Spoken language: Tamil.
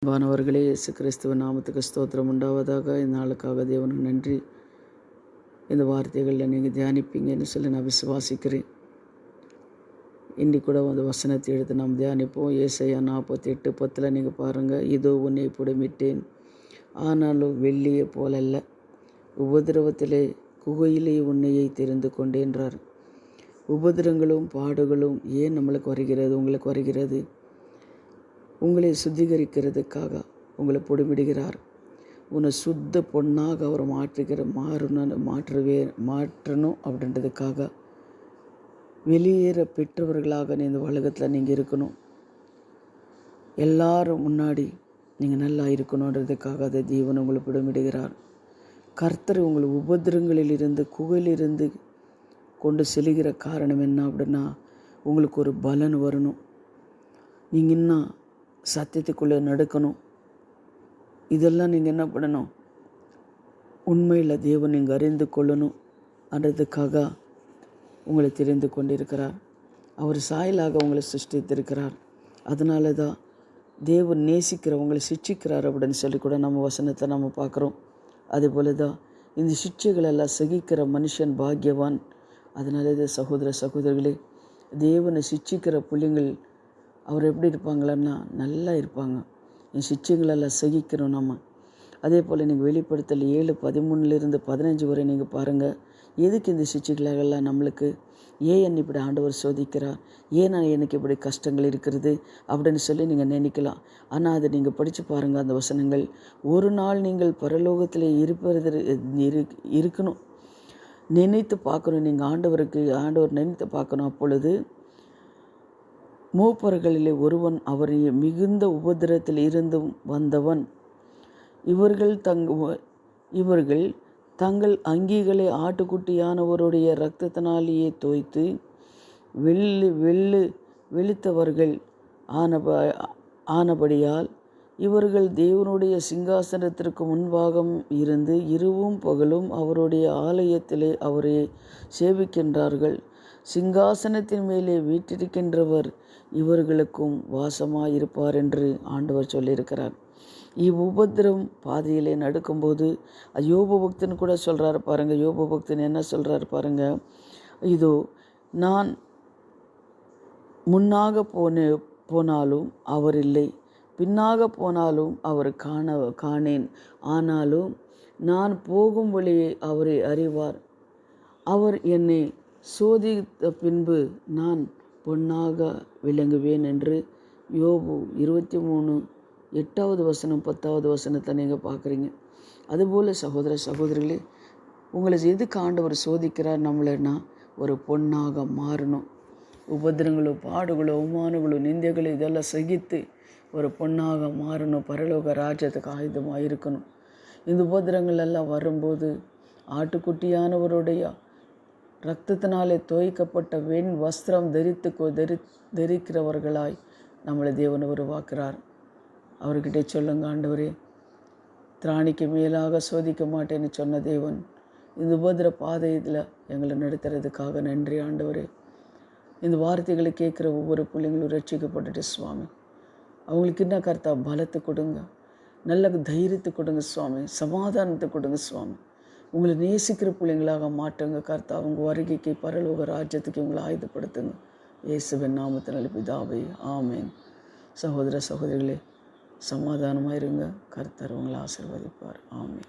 அன்பானவர்களே, இயேசு கிறிஸ்துவ நாமத்துக்கு ஸ்தோத்திரம் உண்டாவதாக. இந்த நாளுக்காக தேவனுக்கு நன்றி. இந்த வார்த்தைகளில் நீங்கள் தியானிப்பீங்கன்னு சொல்லி நான் விசுவாசிக்கிறேன். இன்றைக்கு கூட அந்த வசனத்தை எடுத்து நாம் தியானிப்போம். ஏசாயா 48:10 நீங்கள் பாருங்கள். இதோ உன்னை புடமிட்டேன், ஆனாலும் வெள்ளியை போலல்ல, உபதிரவத்திலே குகையிலே உன்னையை தெரிந்து கொண்டேன்றார். உபதிரங்களும் பாடுகளும் ஏன் நம்மளுக்கு வருகிறது, உங்களுக்கு வருகிறது? உங்களை சுத்திகரிக்கிறதுக்காக உங்களை பொடிமிடுகிறார். உன்னை சுத்த பொண்ணாக அவர் மாற்றணும் அப்படின்றதுக்காக வெளியேற பெற்றவர்களாக இந்த உலகத்தில் நீங்கள் இருக்கணும். எல்லாரும் முன்னாடி நீங்கள் நல்லா இருக்கணுன்றதுக்காக அதை தேவன் உங்களை பொடிமிடுகிறார். கர்த்தர் உங்களை உபதிரங்களிலிருந்து குகையிலிருந்து கொண்டு செல்கிற காரணம் என்ன அப்படின்னா, உங்களுக்கு ஒரு பலன் வரணும். நீங்கள் இன்னும் சத்தியத்துக்குள்ளே நடக்கணும். இதெல்லாம் நீங்கள் என்ன பண்ணணும்? உண்மையில் தேவன் நீங்கள் அறிந்து கொள்ளணும் என்றதுக்காக உங்களை தெரிந்து கொண்டிருக்கிறார். அவர் சாயலாக உங்களை சிருஷ்டித்திருக்கிறார். அதனால தான் தேவன் நேசிக்கிறவங்களை சிட்சிக்கிறார் அப்படின்னு சொல்லி கூட நம்ம வசனத்தை நம்ம பார்க்குறோம். அதுபோல தான் இந்த சிட்சைகளெல்லாம் சகிக்கிற மனுஷன் பாக்கியவான். அதனால தான் சகோதரர்களே, தேவனை சிட்சிக்கிற பிள்ளைங்கள் அவர் எப்படி இருப்பாங்களன்னா நல்லா இருப்பாங்க. என் சிட்சைகளெல்லாம் சகிக்கிறோம் நம்ம. அதே போல் நீங்கள் வெளிப்படுத்தல் 7:13-15 வரை நீங்கள் பாருங்கள். எதுக்கு இந்த சிட்சைகளெல்லாம் நம்மளுக்கு? ஏன் இப்படி ஆண்டவர் சோதிக்கிறார்? ஏன் எனக்கு இப்படி கஷ்டங்கள் இருக்கிறது அப்படின்னு சொல்லி நீங்கள் நினைக்கலாம். ஆனால் அதை நீங்கள் படித்து பாருங்கள். அந்த வசனங்கள் ஒரு நாள் நீங்கள் பரலோகத்தில் இருக்கணும், நினைத்து பார்க்கணும். நீங்கள் ஆண்டவர் நினைத்து பார்க்கணும். அப்பொழுது மூப்பர்களிலே ஒருவன் அவரை மிகுந்த உபத்திரத்தில் இருந்து வந்தவன், இவர்கள் தங்கள் அங்கிகளை ஆட்டுக்குட்டியானவருடைய இரத்தத்தினாலேயே தோய்த்து வெளுத்தவர்கள் ஆனபடியால் இவர்கள் தேவனுடைய சிங்காசனத்திற்கு முன்பாகம் இருந்து இரவும் பகலும் அவருடைய ஆலயத்திலே அவரை சேவிக்கின்றார்கள். சிங்காசனத்தின் மேலே வீற்றிருக்கின்றவர் இவர்களுக்கும் வாசமாயிருப்பார் என்று ஆண்டவர் சொல்லியிருக்கிறார். இவ்வுபத்திரம் பாதையிலே நடக்கும்போது யோபு பக்தன் கூட சொல்கிறார் பாருங்கள். யோபு பக்தன் என்ன சொல்கிறார் பாருங்கள். இதோ நான் முன்னாக போனாலும் அவர் இல்லை, பின்னாக போனாலும் அவர் காணேன். ஆனாலும் நான் போகும் வழியை அவரை அறிவார். அவர் என்னை சோதித்த பின்பு நான் பொன்னாக விளங்குவேன் என்று யோபு 23:8 வசனம் 10 வசனத்தை நீங்கள் பார்க்குறீங்க. அதுபோல் சகோதரிகளே, உங்களை எதுக்கு ஆண்டவர் சோதிக்கிறார் நம்மளைன்னா, ஒரு பொன்னாக மாறணும். உபத்திரங்களோ பாடுகளோ அவமானங்களோ நிந்தைகளோ இதெல்லாம் சகித்து ஒரு பொன்னாக மாறணும். பரலோக ராஜ்யத்துக்கு ஆயுதமாக இருக்கணும். இந்த உபத்திரங்கள் எல்லாம் வரும்போது ஆட்டுக்குட்டியானவருடைய இரத்தத்தினாலே தோய்க்கப்பட்ட வெண் வஸ்திரம் தரிக்கிறவர்களாய் நம்மளை தேவன் உருவாக்குறார். அவர்கிட்ட சொல்லுங்க, ஆண்டவரே, திராணிக்கு மேலாக சோதிக்க மாட்டேன்னு சொன்ன தேவன் இந்த உபத்திர பாதையில் எங்களை நடத்துறதுக்காக நன்றி ஆண்டவரே. இந்த வார்த்தைகளை கேட்குற ஒவ்வொரு பிள்ளைங்களும் ரட்சிக்கப்பட்டுட்டு சுவாமி, அவங்களுக்கு என்ன கர்த்தா பலத்தை கொடுங்க, நல்ல தைரியத்தை கொடுங்க சுவாமி, சமாதானத்தை கொடுங்க சுவாமி. உங்களை நேசிக்கிற பிள்ளைங்களாக மாற்றுங்க கர்த்தா. அவங்க வருகைக்கு பரலோக ராஜ்யத்துக்கு உங்களை ஆயுதப்படுத்துங்க. இயேசுவின் நாமத்தினால் பிதாவே, ஆமேன். சகோதரிகளே, சமாதானமாக இருங்க. கர்த்தர் உங்களை ஆசீர்வதிப்பார். ஆமேன்.